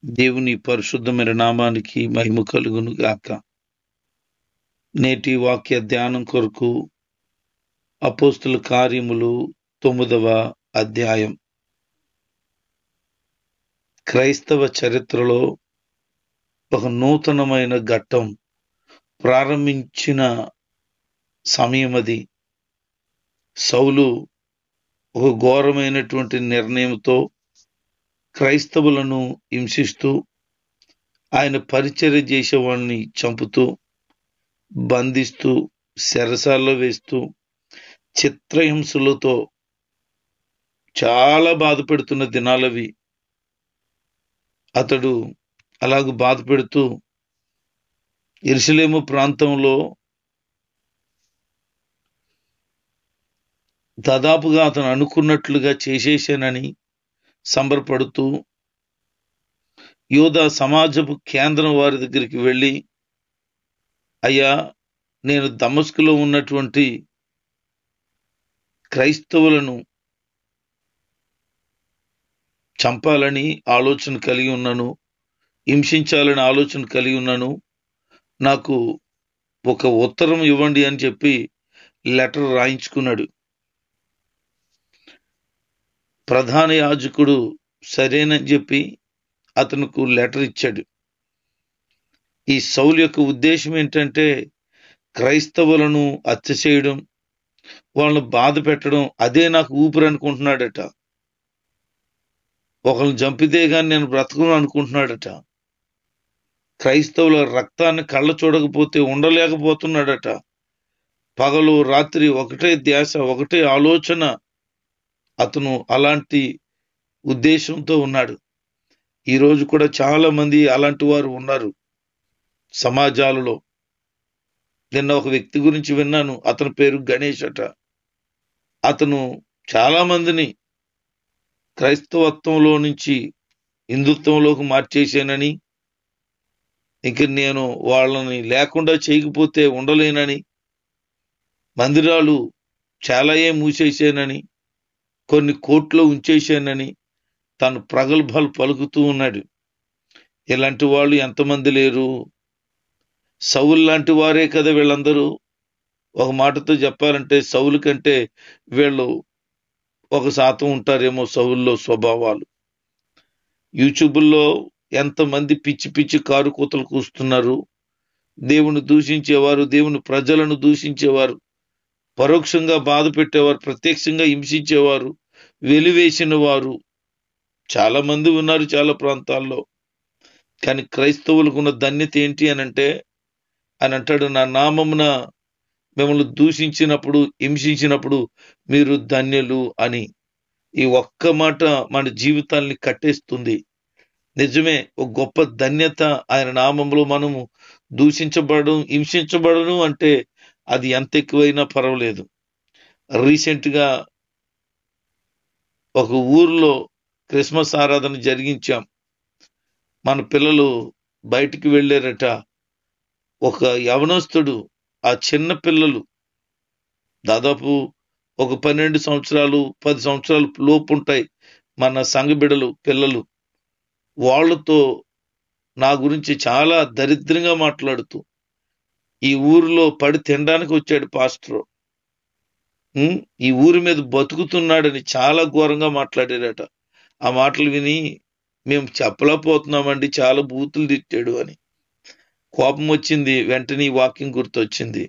దేవుని పరిశుద్ధమైన నామానికి మహిమ కలుగును గాక. నేటి వాక్య ధ్యానం కొరకు అపోస్తుల కార్యములు 9వ అధ్యాయం. క్రైస్తవ చరిత్రలో ఒక నూతనమైన ఘట్టం ప్రారంభించిన సమయం అది. సౌలు ఒక ఘోరమైనటువంటి నిర్ణయంతో క్రైస్తవులను హింసిస్తూ, ఆయన పరిచర్య చేసేవాడిని చంపుతూ, బంధిస్తూ, చెరసాల్లో వేస్తూ, చిత్రహింసలతో చాలా బాధ పెడుతున్న దినాలవి. అతడు అలాగ బాధ పెడుతూ యెరూషలేము ప్రాంతంలో దాదాపుగా అతను అనుకున్నట్లుగా చేసేసానని సంబరపడుతూ యూదా సమాజపు కేంద్రం వారి దగ్గరికి వెళ్ళి, అయ్యా, నేను దమస్కులో ఉన్నటువంటి క్రైస్తవులను చంపాలని ఆలోచన కలిగి ఉన్నాను, హింసించాలని ఆలోచన కలిగి ఉన్నాను, నాకు ఒక ఉత్తరం ఇవ్వండి అని చెప్పి లెటర్ రాయించుకున్నాడు. ప్రధాన యాజకుడు సరేనని చెప్పి అతనుకు లెటర్ ఇచ్చాడు. ఈ సౌలు యొక్క ఉద్దేశం ఏంటంటే క్రైస్తవులను హత్య చేయడం, వాళ్ళను బాధ పెట్టడం, అదే నాకు ఊపిరి అనుకుంటున్నాడట. ఒకరిని చంపితే గాని నేను బ్రతకను అనుకుంటున్నాడట. క్రైస్తవుల రక్తాన్ని కళ్ళ చూడకపోతే ఉండలేకపోతున్నాడట. పగలు రాత్రి ఒకటే ధ్యాస, ఒకటే ఆలోచన. అతను అలాంటి ఉద్దేశంతో ఉన్నాడు. ఈరోజు కూడా చాలా మంది అలాంటి వారు ఉన్నారు సమాజాలలో. నిన్న ఒక వ్యక్తి గురించి విన్నాను, అతని పేరు గణేష్ అట. అతను చాలా మందిని క్రైస్తవత్వంలో నుంచి హిందుత్వంలోకి మార్చేశానని, ఇంక నేను వాళ్ళని లేకుండా చేయకపోతే ఉండలేనని, మందిరాలు చాలా మూసేశానని, కొన్ని కోట్లు ఉంచేశానని తను ప్రగల్భాలు పలుకుతూ ఉన్నాడు. ఇలాంటి వాళ్ళు ఎంతమంది లేరు? సౌలు లాంటి వారే కదా వీళ్ళందరూ. ఒక మాటతో చెప్పాలంటే సౌలు కంటే వీళ్ళు 1% ఉంటారేమో సౌల్లో స్వభావాలు. యూట్యూబుల్లో ఎంతమంది పిచ్చి పిచ్చి కారు కూతలు కూస్తున్నారు. దేవుని దూషించేవారు, దేవుని ప్రజలను దూషించేవారు, పరోక్షంగా బాధ పెట్టేవారు, ప్రత్యక్షంగా హింసించేవారు, వెలివేసిన వారు చాలా మంది ఉన్నారు చాలా ప్రాంతాల్లో. కానీ క్రైస్తవులకు ఉన్న ధన్యత ఏంటి అని అంటే, అని అంటాడు, నా నామమున మిమ్మల్ని దూషించినప్పుడు, హింసించినప్పుడు మీరు ధన్యులు అని. ఈ ఒక్క మాట మన జీవితాల్ని కట్టేస్తుంది. నిజమే, ఒక గొప్ప ధన్యత ఆయన నామంలో మనము దూషించబడడం, హింసించబడడం అంటే అది ఎంత ఎక్కువైనా పర్వాలేదు. రీసెంట్గా ఒక ఊర్లో క్రిస్మస్ ఆరాధన జరిగించాం. మన పిల్లలు బయటికి వెళ్ళారట. ఒక యవనస్తుడు, ఆ చిన్న పిల్లలు దాదాపు ఒక 12 సంవత్సరాలు 10 సంవత్సరాలు లోపు ఉంటాయి మన సంఘ బిడ్డలు పిల్లలు. వాళ్ళతో నా గురించి చాలా దరిద్రంగా మాట్లాడుతూ, ఈ ఊరిలో పడి తినడానికి వచ్చాడు పాస్టర్, ఈ ఊరి మీద బతుకుతున్నాడని చాలా ఘోరంగా మాట్లాడారట. ఆ మాటలు విని మేము చెప్పలేకపోతున్నామండి, చాలా బూతులు తిట్టాడు అని. కోపం వచ్చింది. వెంటనే ఈ వాక్యం గుర్తొచ్చింది.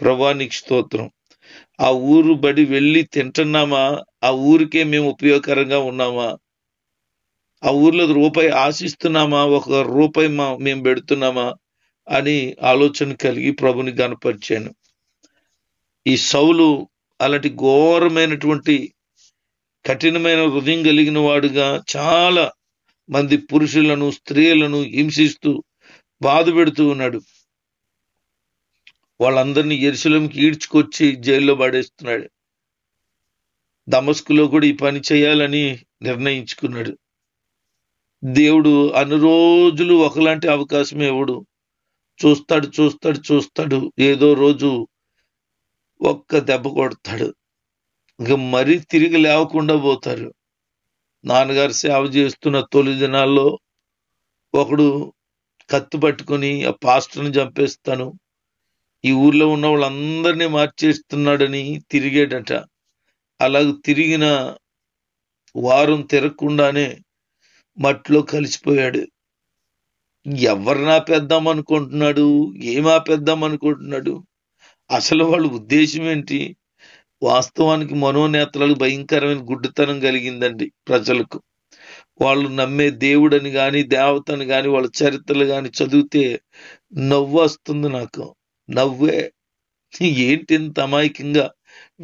ప్రభువా నీకు స్తోత్రం. ఆ ఊరు బడి వెళ్ళి తింటున్నామా? ఆ ఊరికే మేము ఉపయోగకరంగా ఉన్నామా? ఆ ఊర్లో రూపాయి ఆశిస్తున్నామా? ఒక రూపాయి మేము పెడుతున్నామా అని ఆలోచన కలిగి ప్రభుని గనపరిచాను. ఈ సౌలు అలాంటి ఘోరమైనటువంటి కఠినమైన హృదయం కలిగిన వాడుగా చాలా మంది పురుషులను, స్త్రీలను హింసిస్తూ బాధ పెడుతూ ఉన్నాడు. వాళ్ళందరినీ యెరూషలేముకి ఈడ్చుకొచ్చి జైల్లో పడేస్తున్నాడు. దమస్కులో కూడా ఈ పని చేయాలని నిర్ణయించుకున్నాడు. దేవుడు అన్ని రోజులు ఒకలాంటి అవకాశం ఇవ్వడు. చూస్తాడు చూస్తాడు చూస్తాడు, ఏదో రోజు ఒక్క దెబ్బ కొడతాడు. ఇంకా మరీ తిరిగి లేవకుండా పోతారు. నాన్నగారు సేవ చేస్తున్న తొలి దినాల్లో ఒకడు కత్తి పట్టుకొని ఆ పాస్టర్ని చంపేస్తాను, ఈ ఊర్లో ఉన్న వాళ్ళందరినీ మార్చేస్తున్నాడని తిరిగాడట. అలాగ తిరిగిన వారం తిరగకుండానే మట్టిలో కలిసిపోయాడు. ఎవరిని ఆపేద్దాం అనుకుంటున్నాడు, ఏం ఆపేద్దాం అనుకుంటున్నాడు, అసలు వాళ్ళ ఉద్దేశం ఏంటి? వాస్తవానికి మనోనేతలకు భయంకరమైన గుడ్డితనం కలిగిందండి ప్రజలకు. వాళ్ళు నమ్మే దేవుడని గాని దేవతని గాని వాళ్ళ చరిత్రలు గాని చదివితే నవ్వు వస్తుంది నాకు. నవ్వే. ఏంటి ఇంత అమాయకంగా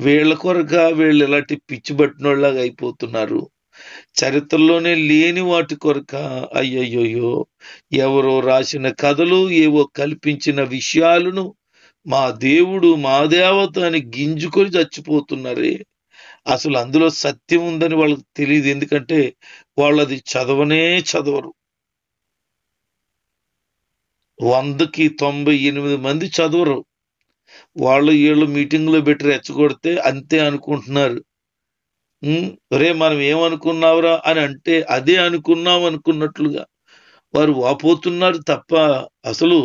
వీళ్ళ కొరక వీళ్ళు ఇలాంటి పిచ్చి పట్టినోళ్ళలాగా అయిపోతున్నారు. చరిత్రలోనే లేని వాటి కొరక అయ్యయ్యోయో ఎవరో రాసిన కథలు, ఏవో కల్పించిన విషయాలను మా దేవుడు మా దేవత అని గింజుకొని చచ్చిపోతున్నారే. అసలు అందులో సత్యం ఉందని వాళ్ళకి తెలియదు. ఎందుకంటే వాళ్ళు అది చదవనే చదవరు. 100కి 98 మంది చదవరు. వాళ్ళు వీళ్ళు మీటింగ్లో పెట్టి రెచ్చగొడితే అంతే అనుకుంటున్నారు. ఒరే మనం ఏమనుకున్నావురా అని అంటే అదే అనుకున్నాం అనుకున్నట్లుగా వారు వాపోతున్నారు తప్ప అసలు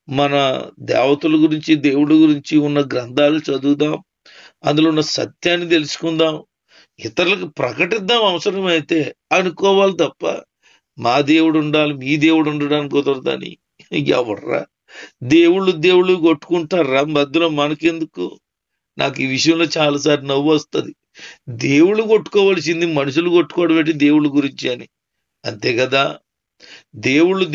మన దేవతల గురించి దేవుడి గురించి ఉన్న గ్రంథాలు చదువుదాం, అందులో ఉన్న సత్యాన్ని తెలుసుకుందాం, ఇతరులకు ప్రకటిద్దాం అవసరమైతే అనుకోవాలి తప్ప మా దేవుడు ఉండాలి మీ దేవుడు ఉండడానికి కుదరదని. ఎవర్రా దేవుళ్ళు కొట్టుకుంటారా మధ్యలో మనకెందుకు? నాకు ఈ విషయంలో చాలాసార్లు నవ్వు వస్తుంది. దేవుళ్ళు కొట్టుకోవలసింది మనుషులు కొట్టుకోవడం ఏంటి దేవుళ్ళ గురించి అని. అంతే కదా. దేవుళ్ళు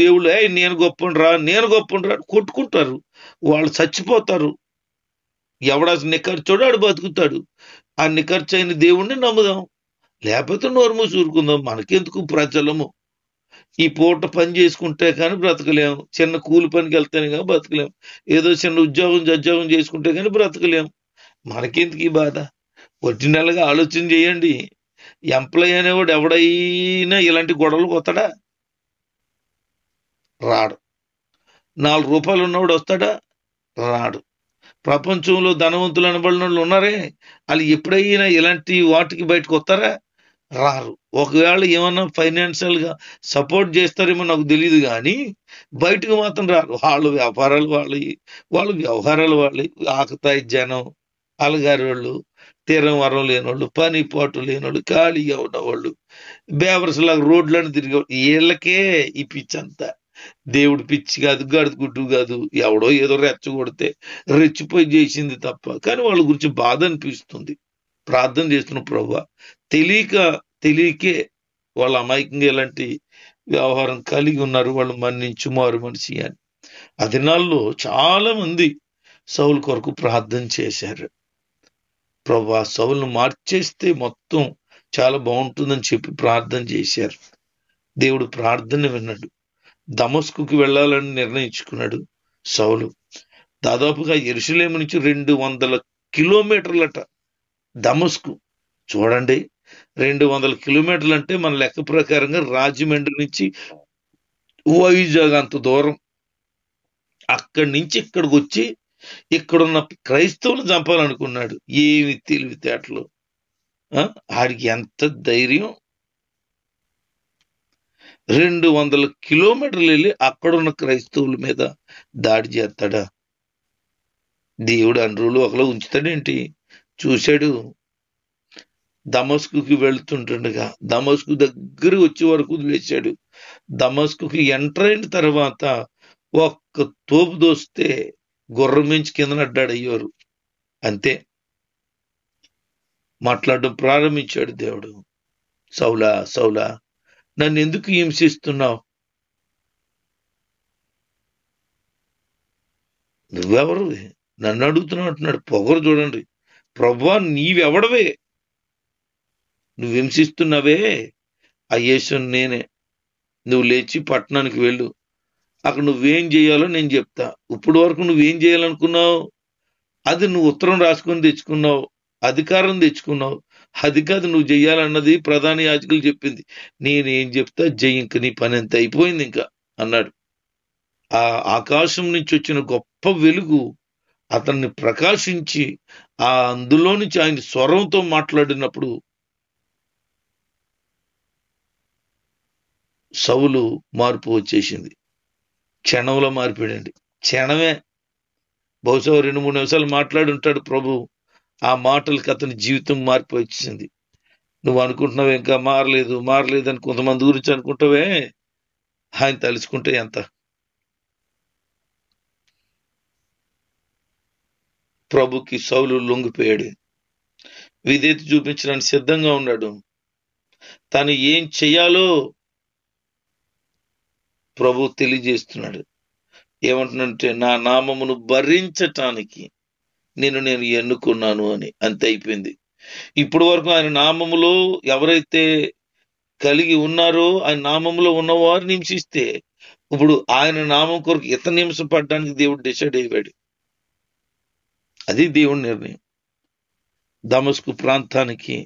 నేను గొప్పండ్రా కొట్టుకుంటారు. వాళ్ళు చచ్చిపోతారు. ఎవడా నిఖర్చోడు ఆడు బతుకుతాడు. ఆ నిఖర్చైన దేవుణ్ణి నమ్ముదాం, లేకపోతే నోరు మూసి ఊరుకుందాం. మనకెందుకు ప్రజలము? ఈ పూట పని చేసుకుంటే కానీ బ్రతకలేం, చిన్న కూలి పనికి వెళ్తేనే కానీ బ్రతకలేం, ఏదో చిన్న ఉద్యోగం చేసుకుంటే కానీ బ్రతకలేం. మనకెందుకు ఈ బాధ? ఒరిజినల్గా ఆలోచన చేయండి. ఎంప్లాయ్ అనేవాడు ఎవడైనా ఇలాంటి గొడవలకు వస్తాడా? రాడు. 4 రూపాయలు ఉన్నవాడు వస్తాడా? రాడు. ప్రపంచంలో ధనవంతులు అనబడిన వాళ్ళు ఉన్నారే, వాళ్ళు ఎప్పుడైనా ఇలాంటి వాటికి బయటకు వస్తారా? రారు. ఒకవేళ ఏమన్నా ఫైనాన్షియల్గా సపోర్ట్ చేస్తారేమో నాకు తెలియదు, కానీ బయటకు మాత్రం రారు. వాళ్ళ వ్యాపారాలు వాళ్ళ వ్యవహారాలు ఆకతాయి జనం, అలగారి వాళ్ళు, తీరం వరం లేనోళ్ళు, పని పాటు లేనోళ్ళు, ఖాళీగా ఉన్నవాళ్ళు, బేవర్స్లాగా రోడ్లను తిరిగే వీళ్ళకే ఈ పిచ్చి అంతా. దేవుడు పిచ్చి కాదు, గడుగుడ్డు కాదు. ఎవడో ఏదో రెచ్చగొడితే రెచ్చిపోయి చేసింది తప్ప. కానీ వాళ్ళ గురించి బాధ అనిపిస్తుంది. ప్రార్థన చేస్తున్న ప్రభువా, తెలియకే వాళ్ళ అమాయకంగా ఇలాంటి వ్యవహారం కలిగి ఉన్నారు, వాళ్ళు మన్నించు మారు మనిషి అని. ఆ దినాల్లో చాలా మంది సౌలు కొరకు ప్రార్థన చేశారు. ప్రభువా సౌలును మార్చేస్తే మొత్తం చాలా బాగుంటుందని చెప్పి ప్రార్థన చేశారు. దేవుడు ప్రార్థన విన్నాడు. దమస్కుకి వెళ్ళాలని నిర్ణయించుకున్నాడు సౌలు. దాదాపుగా యెరూషలేము నుంచి 200 కిలోమీటర్లట దమస్కు. చూడండి, 200 కిలోమీటర్లు అంటే మన లెక్క ప్రకారంగా రాజమండ్రి నుంచి వైజాగ్ అంత దూరం. అక్కడి నుంచి ఇక్కడికి వచ్చి ఇక్కడున్న క్రైస్తవులు చంపాలనుకున్నాడు. ఏమి తెలివితేటలు! ఆడికి ఎంత ధైర్యం! 200 కిలోమీటర్లు వెళ్ళి అక్కడున్న క్రైస్తవుల మీద దాడి చేస్తాడా? దేవుడు అన్ని రోజులు ఒకలా ఉంచుతాడేంటి? చూశాడు. దమస్కుకి వెళ్తుంటుండగా దమస్కు దగ్గర వచ్చే వరకు వదిలేశాడు. దమస్కుకి ఎంటర్ అయిన తర్వాత ఒక్క తోపు దోస్తే గుర్రం మించి కింద అడ్డాడు అయ్యారు. అంతే. మాట్లాడడం ప్రారంభించాడు దేవుడు. సౌలా సౌలా, నన్ను ఎందుకు హింసిస్తున్నావు? నువ్వెవరు? నన్ను అడుగుతున్నావు అంటున్నాడు. పొగరు చూడండి. ప్రభువా నీవెవడవే? నువ్వు హింసిస్తున్నావే ఆ యేసుని నేనే. నువ్వు లేచి పట్టణానికి వెళ్ళు, అక్కడ నువ్వేం చేయాలో నేను చెప్తా. ఇప్పుడు వరకు నువ్వేం చేయాలనుకున్నావు? అది నువ్వు ఉత్తరం రాసుకొని తెచ్చుకున్నావు, అధికారం తెచ్చుకున్నావు. అది కాదు నువ్వు చెయ్యాలన్నది ప్రధాన యాజకులు చెప్పింది. నేనేం చెప్తా జై, ఇంక నీ పని ఎంత అయిపోయింది ఇంకా అన్నాడు. ఆ ఆకాశం నుంచి వచ్చిన గొప్ప వెలుగు అతన్ని ప్రకాశించి అందులో నుంచి ఆయన స్వరంతో మాట్లాడినప్పుడు సౌలు మార్పు వచ్చేసింది. క్షణంలో మారిపోయాడండి. క్షణమే, బహుశా 2-3 నిమిషాలు మాట్లాడి ఉంటాడు ప్రభు. ఆ మాటలకి అతని జీవితం మారిపోయి వచ్చేసింది. నువ్వు అనుకుంటున్నావు ఇంకా మారలేదు అని కొంతమంది గురించి అనుకుంటావే, ఆయన తలుచుకుంటే ఎంత. ప్రభుకి సౌలు లొంగిపోయాడు. విధేయత చూపించడానికి సిద్ధంగా ఉన్నాడు. తను ఏం చెయ్యాలో ప్రభు తెలియజేస్తున్నాడు. ఏమంటున్నంటే, నా నామమును భరించటానికి నేను ఎన్నుకున్నాను అని. అంతే, అయిపోయింది. ఇప్పటి వరకు ఆయన నామములో ఎవరైతే కలిగి ఉన్నారో, ఆయన నామములో ఉన్నవారు నివసిస్తే, ఇప్పుడు ఆయన నామం కొరకు ఇతను నిమిషపడడానికి దేవుడు డిసైడ్ అయ్యాడు. అది దేవుడి నిర్ణయం. దమస్కు ప్రాంతానికి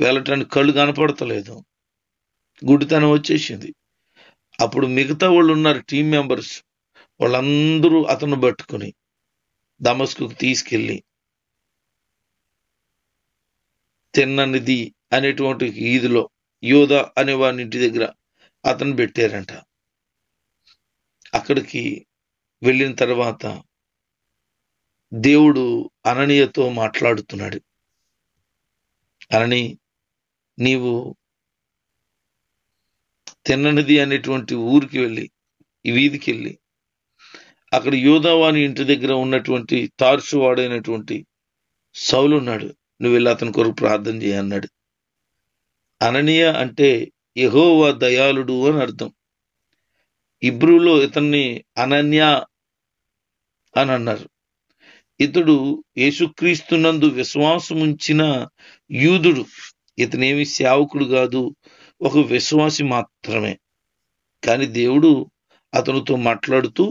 వెళ్ళటానికి కళ్ళు కనపడతలేదు, గుడితనం వచ్చేసింది. అప్పుడు మిగతా వాళ్ళు ఉన్నారు, టీం మెంబర్స్, వాళ్ళందరూ అతను పట్టుకుని దమస్కుకు తీసుకెళ్ళి తిన్ననిది అనేటువంటి ఈదులో యోధ అనే వాని ఇంటి దగ్గర అతను పెట్టారంట. అక్కడికి వెళ్ళిన తర్వాత దేవుడు అననీయతో మాట్లాడుతున్నాడు. అనని, నీవు తిన్ననిది అనేటువంటి ఊరికి వెళ్ళి, ఈ వీధికి వెళ్ళి, అక్కడ యోధావాని ఇంటి దగ్గర ఉన్నటువంటి తార్సు వాడైనటువంటి సౌలు ఉన్నాడు, నువ్వు వెళ్ళి అతని కొరకు ప్రార్థన చేయన్నాడు. అననీయ అంటే యెహోవా దయాళుడు అని అర్థం. ఇబ్రూలో ఇతన్ని అనన్య అని అన్నారు. ఇతడు యేసుక్రీస్తునందు విశ్వాసముంచిన యూదుడు. ఇతనేమి సేవకుడు కాదు, ఒక విశ్వాసి మాత్రమే. కానీ దేవుడు అతనితో మాట్లాడుతూ,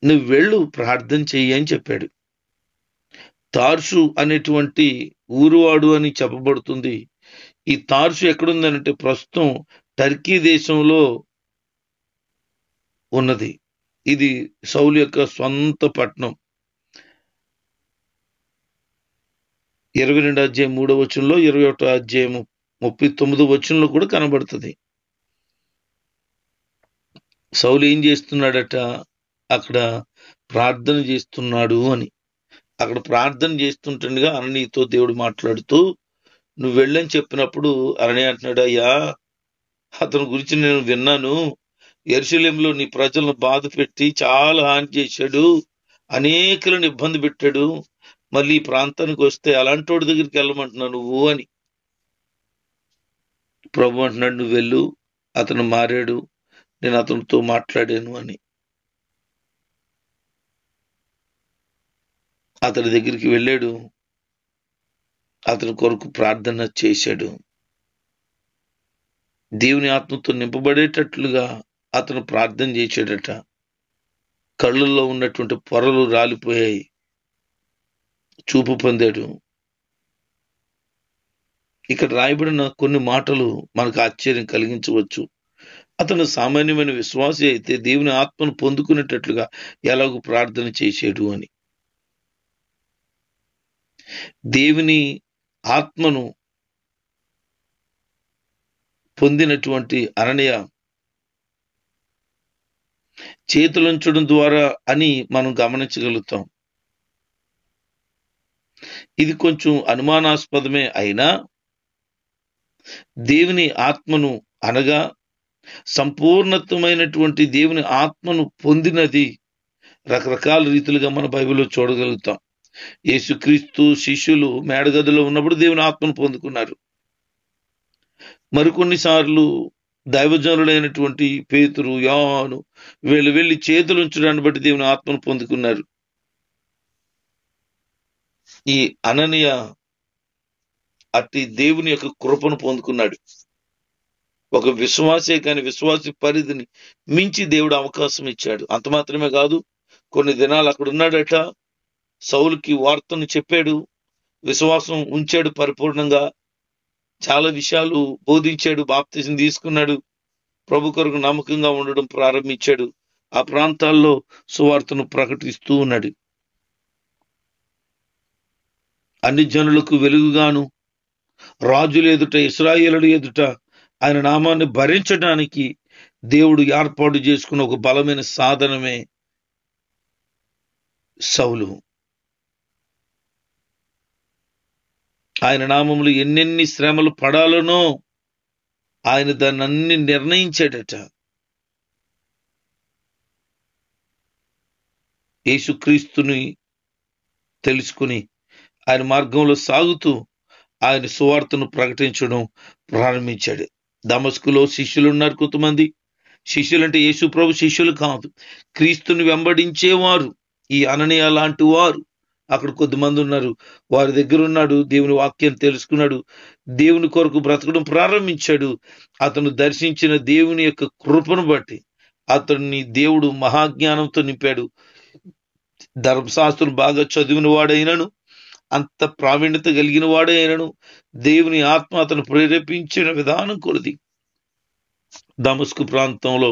నువ్వు వెళ్ళు ప్రార్థన చెయ్యి అని చెప్పాడు. తార్సు అనేటువంటి ఊరువాడు అని చెప్పబడుతుంది. ఈ తార్సు ఎక్కడుందనంటే ప్రస్తుతం టర్కీ దేశంలో ఉన్నది. ఇది సౌలు యొక్క సొంత పట్టణం. 22 అధ్యాయం 3వ వచనంలో, 21 అధ్యాయం 39వ వచనంలో కూడా కనబడుతుంది. సౌలు ఏం చేస్తున్నాడట, అక్కడ ప్రార్థన చేస్తున్నాడు అని. అక్కడ ప్రార్థన చేస్తుంటుండగా అననీయతో దేవుడు మాట్లాడుతూ, నువ్వు వెళ్ళని చెప్పినప్పుడు అననీయ అంటున్నాడు, అయ్యా, అతని గురించి నేను విన్నాను. యెరూషలేములో నీ ప్రజలను బాధ పెట్టి చాలా హాని చేశాడు, అనేకులను ఇబ్బంది పెట్టాడు. మళ్ళీ ఈ ప్రాంతానికి వస్తే అలాంటి వాడి దగ్గరికి వెళ్ళమంటున్నావు నువ్వు అని. ప్రభు అంటున్నాడు, నువ్వు వెళ్ళు, అతను మారాడు, నేను అతనితో మాట్లాడాను అని. అతని దగ్గరికి వెళ్ళాడు, అతని కొరకు ప్రార్థన చేశాడు. దేవుని ఆత్మతో నింపబడేటట్లుగా అతను ప్రార్థన చేశాడట. కళ్ళల్లో ఉన్నటువంటి పొరలు రాలిపోయాయి, చూపు పొందాడు. ఇక్కడ రాయబడిన కొన్ని మాటలు మనకు ఆశ్చర్యం కలిగించవచ్చు. అతను సామాన్యమైన విశ్వాసి అయితే దేవుని ఆత్మను పొందుకునేటట్లుగా ఎలాగూ ప్రార్థన చేశాడు అని. దేవుని ఆత్మను పొందినటువంటి అననీయ చేతులుంచడం ద్వారా అని మనం గమనించగలుగుతాం. ఇది కొంచెం అనుమానాస్పదమే అయినా, దేవుని ఆత్మను అనగా సంపూర్ణతమైనటువంటి దేవుని ఆత్మను పొందినది రకరకాల రీతిలుగా మన బైబిల్లో చూడగలుగుతాం. యేసుక్రీస్తు శిష్యులు మేడగదిలో ఉన్నప్పుడు దేవుని ఆత్మను పొందుకున్నారు. మరికొన్నిసార్లు దైవజనులైనటువంటి పేతురు, యోహాను వీళ్ళు వెళ్ళి చేతులు ఉంచడాన్ని బట్టి దేవుని ఆత్మను పొందుకున్నారు. ఈ అననీయ అట్టి దేవుని యొక్క కృపను పొందుకున్నాడు. ఒక విశ్వాసే, కానీ విశ్వాసి పరిధిని మించి దేవుడు అవకాశం ఇచ్చాడు. అంత మాత్రమే కాదు, కొన్ని దినాలు అక్కడ ఉన్నాడట, సౌలుకి వార్తను చెప్పాడు, విశ్వాసం ఉంచాడు పరిపూర్ణంగా, చాలా విషయాలు బోధించాడు, బాప్తిజం తీసుకున్నాడు, ప్రభు కొరకు నమ్మకంగా ఉండడం ప్రారంభించాడు. ఆ ప్రాంతాల్లో సువార్తను ప్రకటిస్తూ ఉన్నాడు. అన్ని జనులకు వెలుగుగాను, రాజుల ఎదుట, ఇశ్రాయేలుల ఎదుట ఆయన నామాన్ని భరించడానికి దేవుడు ఏర్పాటు చేసుకున్న ఒక బలమైన సాధనమే సౌలు. ఆయన నామములు ఎన్నెన్ని శ్రమలు పడాలనో ఆయన దాన్ని అన్ని నిర్ణయించాడట. యేసుక్రీస్తుని తెలుసుకుని ఆయన మార్గంలో సాగుతూ ఆయన సువార్తను ప్రకటించడం ప్రారంభించాడు. దమస్కులో శిష్యులు ఉన్నారు. కొంతమంది శిష్యులు అంటే యేసు ప్రభు శిష్యులు కాదు, క్రీస్తుని వెంబడించేవారు. ఈ అననీయ లాంటి వారు అక్కడ కొద్దిమంది ఉన్నారు. వారి దగ్గర ఉన్నాడు, దేవుని వాక్యం తెలుసుకున్నాడు, దేవుని కొరకు బ్రతకడం ప్రారంభించాడు. అతను దర్శించిన దేవుని యొక్క కృపను బట్టి అతన్ని దేవుడు మహాజ్ఞానంతో నింపాడు. ధర్మశాస్త్రం బాగా చదివిన వాడైనను, అంత ప్రావీణ్యత కలిగిన వాడైనను, దేవుని ఆత్మ అతను ప్రేరేపించిన విధానం కొలది దమస్కు ప్రాంతంలో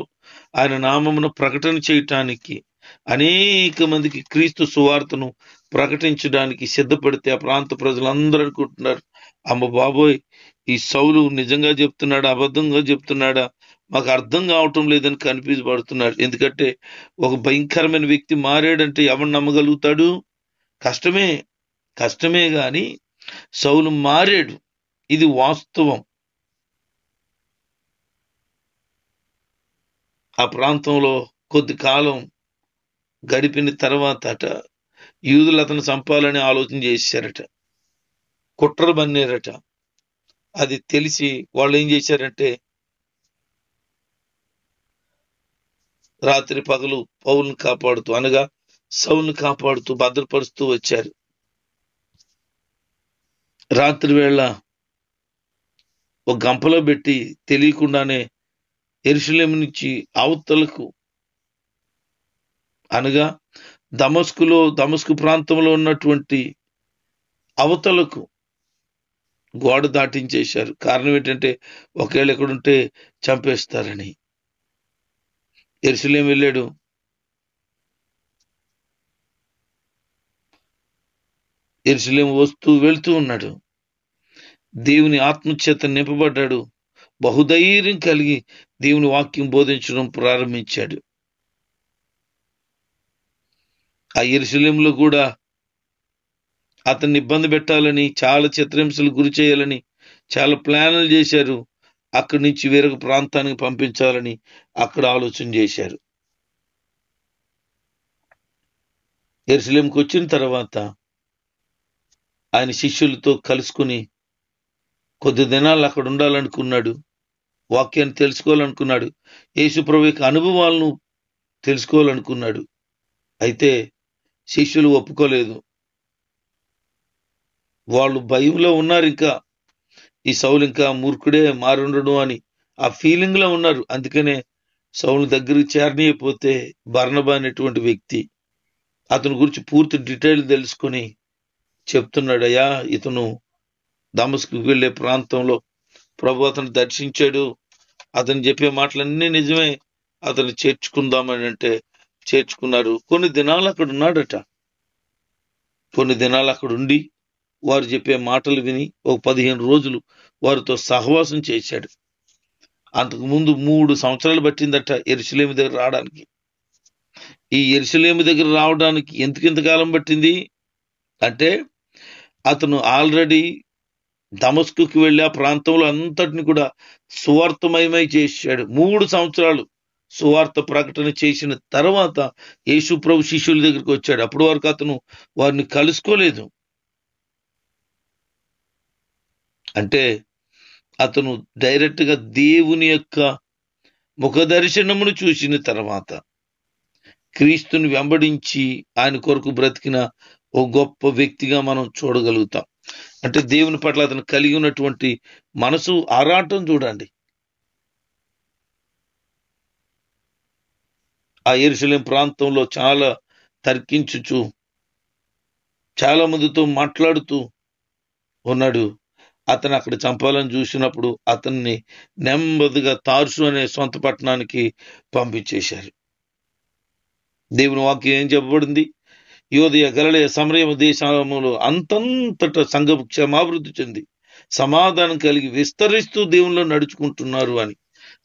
ఆయన నామమును ప్రకటన చేయటానికి, అనేక మందికి క్రీస్తు సువార్తను ప్రకటించడానికి సిద్ధపడితే ఆ ప్రాంత ప్రజలందరూ అనుకుంటున్నారు, అమ్మ బాబోయ్, ఈ సౌలు నిజంగా చెప్తున్నాడా అబద్ధంగా చెప్తున్నాడా, మాకు అర్థం కావటం లేదని కనిపించబడుతున్నాడు. ఎందుకంటే ఒక భయంకరమైన వ్యక్తి మారాడంటే ఎవరు నమ్మగలుగుతాడు? కష్టమే గాని సౌలు మారాడు, ఇది వాస్తవం. ఆ ప్రాంతంలో కొద్ది కాలం గడిపిన తర్వాత యూదులు అతను చంపాలని ఆలోచన చేశారట, కుట్ర బన్నేరట. అది తెలిసి వాళ్ళు ఏం చేశారంటే రాత్రి పగలు పౌలుని కాపాడుతూ, అనగా సౌలుని కాపాడుతూ భద్రపరుస్తూ వచ్చారు. రాత్రి వేళ ఒక గంపలో పెట్టి తెలియకుండానే యెరూషలేము నుంచి అవతలకు, అనగా దమస్కు ప్రాంతంలో ఉన్నటువంటి అవతలకు గోడ దాటించేశారు. కారణం ఏంటంటే ఒకవేళ ఎక్కడుంటే చంపేస్తారని. యెరూషలేము వెళ్ళాడు. యెరూషలేము వెళ్తూ ఉన్నాడు. దేవుని ఆత్మచేత నింపబడ్డాడు. బహుధైర్యం కలిగి దేవుని వాక్యం బోధించడం ప్రారంభించాడు. ఆ యెరూషలేములో కూడా అతన్ని ఇబ్బంది పెట్టాలని, చాలా చిత్రహింసలు గురి చేయాలని చాలా ప్లాన్లు చేశారు. అక్కడి నుంచి వేరొక ప్రాంతానికి పంపించాలని అక్కడ ఆలోచన చేశారు. యెరూషలేముకి వచ్చిన తర్వాత ఆయన శిష్యులతో కలుసుకుని కొద్ది దినాలు అక్కడ ఉండాలనుకున్నాడు. వాక్యాన్ని తెలుసుకోవాలనుకున్నాడు. యేసు ప్రభు యొక్క అనుభవాలను తెలుసుకోవాలనుకున్నాడు. అయితే శిష్యులు ఒప్పుకోలేదు. వాళ్ళు భయంలో ఉన్నారు. ఇంకా ఈ సౌలు ఇంకా మూర్ఖుడే మారుండడు అని ఆ ఫీలింగ్ లో ఉన్నారు. అందుకనే సౌలు దగ్గరికి చేరనీయపోతే బర్నబా అనేటువంటి వ్యక్తి అతని గురించి పూర్తి డీటెయిల్ తెలుసుకుని చెప్తున్నాడు, అయ్యా ఇతను దమస్కు వెళ్ళే ప్రాంతంలో ప్రభు అతను దర్శించాడు, అతను చెప్పే మాటలన్నీ నిజమే, అతను చేర్చుకుందామని అంటే చేర్చుకున్నారు. కొన్ని దినాలు అక్కడ ఉన్నాడట. కొన్ని దినాలు అక్కడ ఉండి వారు చెప్పే మాటలు విని ఒక 15 రోజులు వారితో సహవాసం చేశాడు. అంతకుముందు 3 సంవత్సరాలు పట్టిందట యెరూషలేము దగ్గర రావడానికి. ఈ యెరూషలేము దగ్గర రావడానికి ఎందుకు ఇంతకాలం పట్టింది అంటే, అతను ఆల్రెడీ దమస్కుకి వెళ్ళి ఆ ప్రాంతంలో అంతటిని కూడా సువార్తమయమై చేశాడు. 3 సంవత్సరాలు సువార్త ప్రకటన చేసిన తర్వాత యేసు ప్రభు శిష్యుల దగ్గరికి వచ్చాడు. అప్పటి వరకు అతను వారిని కలుసుకోలేదు. అంటే అతను డైరెక్ట్ గా దేవుని యొక్క ముఖ దర్శనమును చూసిన తర్వాత క్రీస్తుని వెంబడించి ఆయన కొరకు బ్రతికిన ఓ గొప్ప వ్యక్తిగా మనం చూడగలుగుతాం. అంటే దేవుని పట్ల అతను కలిగి ఉన్నటువంటి మనసు ఆరాటం చూడండి. ఆ యెరూషలేం ప్రాంతంలో చాలా తర్కించుచు చాలా మందితో మాట్లాడుతూ ఉన్నాడు. అతను అక్కడ చంపాలని చూసినప్పుడు అతన్ని నెమ్మదిగా తార్సు అనే సొంత పట్టణానికి పంపించేశారు. దేవుని వాక్యం ఏం చెప్పబడింది? యోదయ గలిలయ సమరయ దేశములు అంతంతట సంఘం క్షేమాభివృద్ధి చెంది సమాధానం కలిగి విస్తరిస్తూ దేవునిలో నడుచుకుంటున్నారు అని.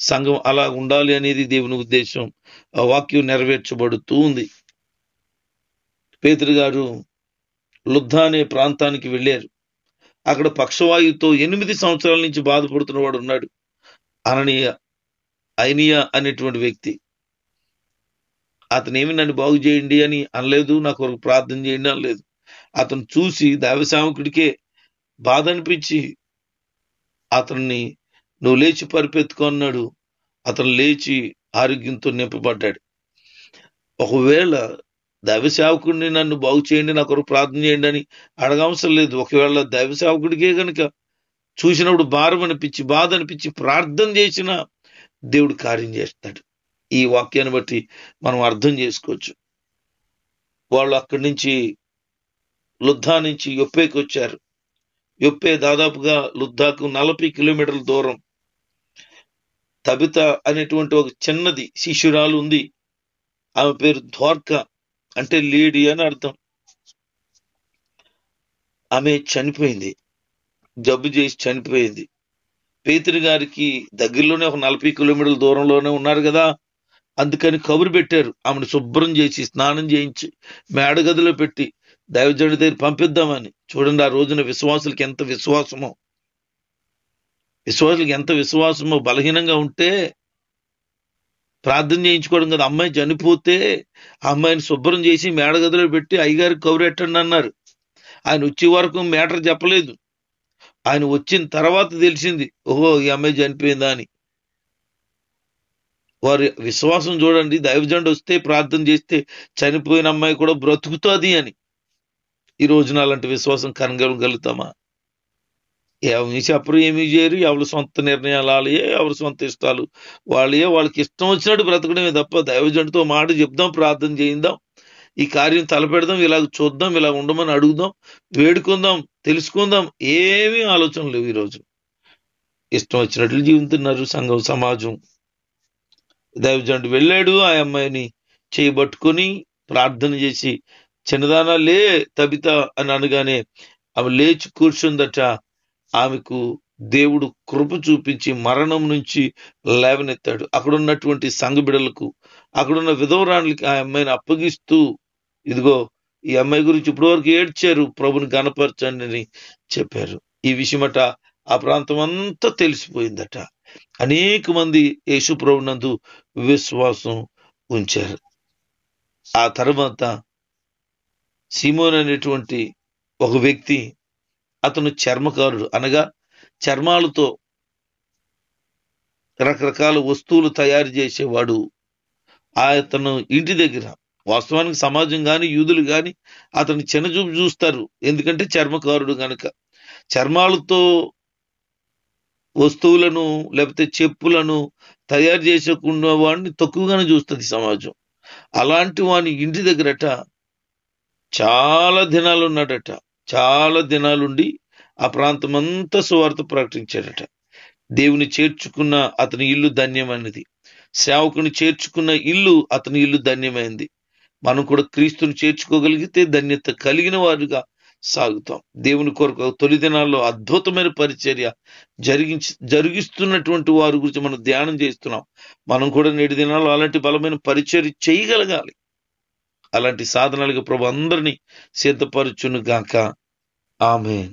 సంఘం అలా ఉండాలి అనేది దేవుని ఉద్దేశం. ఆ వాక్యం నెరవేర్చబడుతూ ఉంది. పేతురు గారు లుద్దా అనే ప్రాంతానికి వెళ్ళారు. అక్కడ పక్షవాయువుతో 8 సంవత్సరాల నుంచి బాధపడుతున్న వాడు ఉన్నాడు. ఐనియా అనేటువంటి వ్యక్తి. అతనేమి నన్ను బాగు చేయండి అని అనలేదు, నా కొరకు ప్రార్థన చేయండి అనలేదు. అతను చూసి దైవసేవకుడికే బాధ అనిపించి అతన్ని నువ్వు లేచి పరిపెత్తుకో అన్నాడు. అతను లేచి ఆరోగ్యంతో నింపబడ్డాడు. ఒకవేళ దైవ సేవకుడిని నన్ను బాగు చేయండి, నా కొరకు ప్రార్థన చేయండి అని అడగవసరం లేదు. ఒకవేళ దైవ సేవకుడికే కనుక చూసినప్పుడు భారం అనిపించి బాధ అనిపించి ప్రార్థన చేసిన దేవుడు కార్యం చేస్తాడు. ఈ వాక్యాన్ని బట్టి మనం అర్థం చేసుకోవచ్చు. వాళ్ళు అక్కడి నుంచి లుద్దా నుంచి యొప్పేకి వచ్చారు. యొప్పే దాదాపుగా లుద్దాకు 40 కిలోమీటర్ల దూరం. తబిత అనేటువంటి ఒక చిన్నది శిష్యురాలు ఉంది. ఆమె పేరు ద్వార్క, అంటే లేడీ అని అర్థం. ఆమె చనిపోయింది, జబ్బు చేసి చనిపోయింది. పేతురు గారికి దగ్గరలోనే ఒక 40 కిలోమీటర్ల దూరంలోనే ఉన్నారు కదా, అందుకని కబురు పెట్టారు. ఆమెను శుభ్రం చేసి స్నానం చేయించి మేడగదిలో పెట్టి దైవజనుడి దగ్గర పంపిద్దామని. చూడండి, ఆ రోజున విశ్వాసులకి ఎంత విశ్వాసమో. బలహీనంగా ఉంటే ప్రార్థన చేయించుకోవడం కదా. అమ్మాయి చనిపోతే ఆ అమ్మాయిని శుభ్రం చేసి మేడగదిలో పెట్టి అయ్యగారికి కబురెట్టండి అన్నారు. ఆయన వచ్చే వరకు మ్యాటర్ చెప్పలేదు. ఆయన వచ్చిన తర్వాత తెలిసింది, ఓహో ఈ అమ్మాయి చనిపోయిందా అని. వారి విశ్వాసం చూడండి. దైవజనుడు వస్తే ప్రార్థన చేస్తే చనిపోయిన అమ్మాయి కూడా బ్రతుకుతుంది అని. ఈ రోజున అలాంటి విశ్వాసం కనగలుగుతామా? ఏమి చెప్పరు, ఏమీ చేయరు. ఎవరి సొంత నిర్ణయాలు వాళ్ళే, ఎవరి సొంత ఇష్టాలు వాళ్ళకి ఇష్టం వచ్చినట్టు బ్రతకడమే తప్ప దైవజనుడితో మాట చెప్దాం, ప్రార్థన చేయిందాం, ఈ కార్యం తలపెడదాం, ఇలాగ చూద్దాం, ఇలా ఉండమని అడుగుదాం, వేడుకుందాం, తెలుసుకుందాం, ఏమీ ఆలోచన లేవు. ఈరోజు ఇష్టం వచ్చినట్లు జీవిస్తున్నారు సంఘం, సమాజం. దైవజనుడు వెళ్ళాడు, ఆ అమ్మాయిని చేయబట్టుకొని ప్రార్థన చేసి చిన్నదానా లే తబిత అని అనగానే ఆమె లేచి కూర్చుందట. ఆమెకు దేవుడు కృప చూపించి మరణం నుంచి లేవనెత్తాడు. అక్కడున్నటువంటి సంఘ బిడ్డలకు, అక్కడున్న విధవరాణులకి ఆ అమ్మాయిని అప్పగిస్తూ, ఇదిగో ఈ అమ్మాయి గురించి ఇప్పటివరకు ఏడ్చారు, ప్రభుని గణపరచండి అని చెప్పారు. ఈ విషయమట ఆ ప్రాంతం అంతా తెలిసిపోయిందట. అనేక మంది యేసు ప్రభునందు విశ్వాసం ఉంచారు. ఆ తర్వాత సీమోన్ అనేటువంటి ఒక వ్యక్తి, అతను చర్మకారుడు, అనగా చర్మాలతో రకరకాల వస్తువులు తయారు చేసేవాడు. అతను ఇంటి దగ్గర, వాస్తవానికి సమాజం కానీ యూదులు కానీ అతని చిన్నచూపు చూస్తారు, ఎందుకంటే చర్మకారుడు కనుక. చర్మాలతో వస్తువులను లేకపోతే చెప్పులను తయారు చేసుకున్న వాడిని తక్కువగానే చూస్తుంది సమాజం. అలాంటి వాని ఇంటి దగ్గరట చాలా దినాలు ఉన్నాడట. చాలా దినాలుండి ఆ ప్రాంతం అంతా సువార్త ప్రకటించాడట. దేవుని చేర్చుకున్న అతని ఇల్లు ధన్యమైనది. సేవకుని చేర్చుకున్న ఇల్లు అతని ఇల్లు ధన్యమైంది. మనం కూడా క్రీస్తుని చేర్చుకోగలిగితే ధన్యత కలిగిన వారుగా సాగుతాం. దేవుని కొరకు తొలి దినాల్లో అద్భుతమైన పరిచర్య జరిగిస్తున్నటువంటి వారి గురించి మనం ధ్యానం చేస్తున్నాం. మనం కూడా నేటి దినాల్లో అలాంటి బలమైన పరిచర్య చేయగలగాలి. అలాంటి సాధనాలుగా ప్రభు అందరినీ సిద్ధపరచును గాక. ఆమేన్.